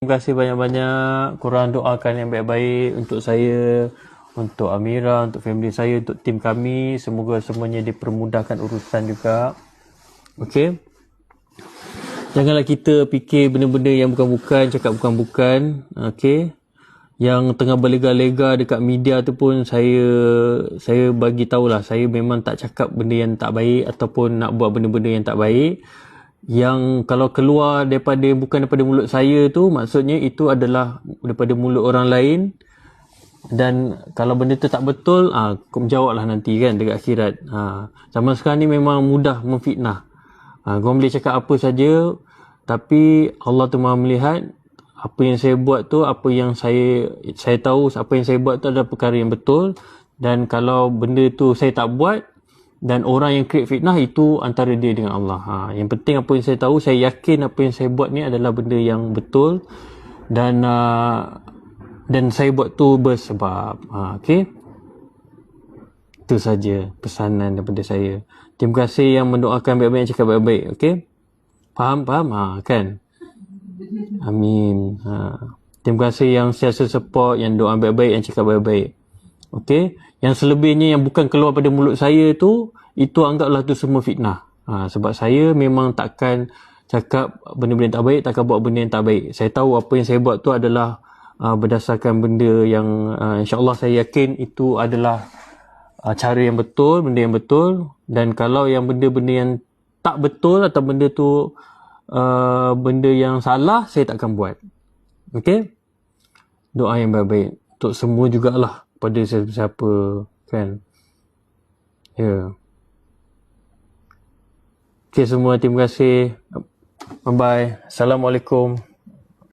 Terima kasih banyak-banyak. Korang doakan yang baik-baik untuk saya, untuk Amira, untuk family saya, untuk tim kami. Semoga semuanya dipermudahkan urusan juga. Okey. Janganlah kita fikir benda-benda yang bukan-bukan, cakap bukan-bukan. Okey. Yang tengah berlega-lega dekat media tu pun saya bagi tahulah, saya memang tak cakap benda yang tak baik ataupun nak buat benda-benda yang tak baik. Yang kalau keluar bukan daripada mulut saya tu, maksudnya itu adalah daripada mulut orang lain. Dan kalau benda tu tak betul, kau jawablah nanti kan dekat akhirat. Zaman sekarang ni memang mudah memfitnah. Korang boleh cakap apa saja, tapi Allah tu Maha melihat. Apa yang saya buat tu, apa yang saya tahu, apa yang saya buat tu adalah perkara yang betul. Dan kalau benda tu saya tak buat, dan orang yang create fitnah, itu antara dia dengan Allah. Yang penting apa yang saya tahu, saya yakin apa yang saya buat ni adalah benda yang betul. Dan saya buat tu bersebab. Okey. Itu saja pesanan daripada saya. Terima kasih yang mendoakan baik-baik, yang cakap baik-baik. Okey. Faham? Kan? Amin. Terima kasih yang sentiasa support, yang doa baik-baik, yang cakap baik-baik. Okey. Yang selebihnya yang bukan keluar pada mulut saya tu, itu anggaplah tu semua fitnah. Sebab saya memang takkan cakap benda-benda yang tak baik, takkan buat benda yang tak baik. Saya tahu apa yang saya buat tu adalah berdasarkan benda yang insya-Allah saya yakin itu adalah cara yang betul, benda yang betul. Dan kalau yang benda-benda yang tak betul atau benda tu benda yang salah, saya takkan buat. Okey? Doa yang baik-baik untuk semua jugalah, pada siapa kan. Ya. Okey semua, terima kasih. Bye bye. Assalamualaikum.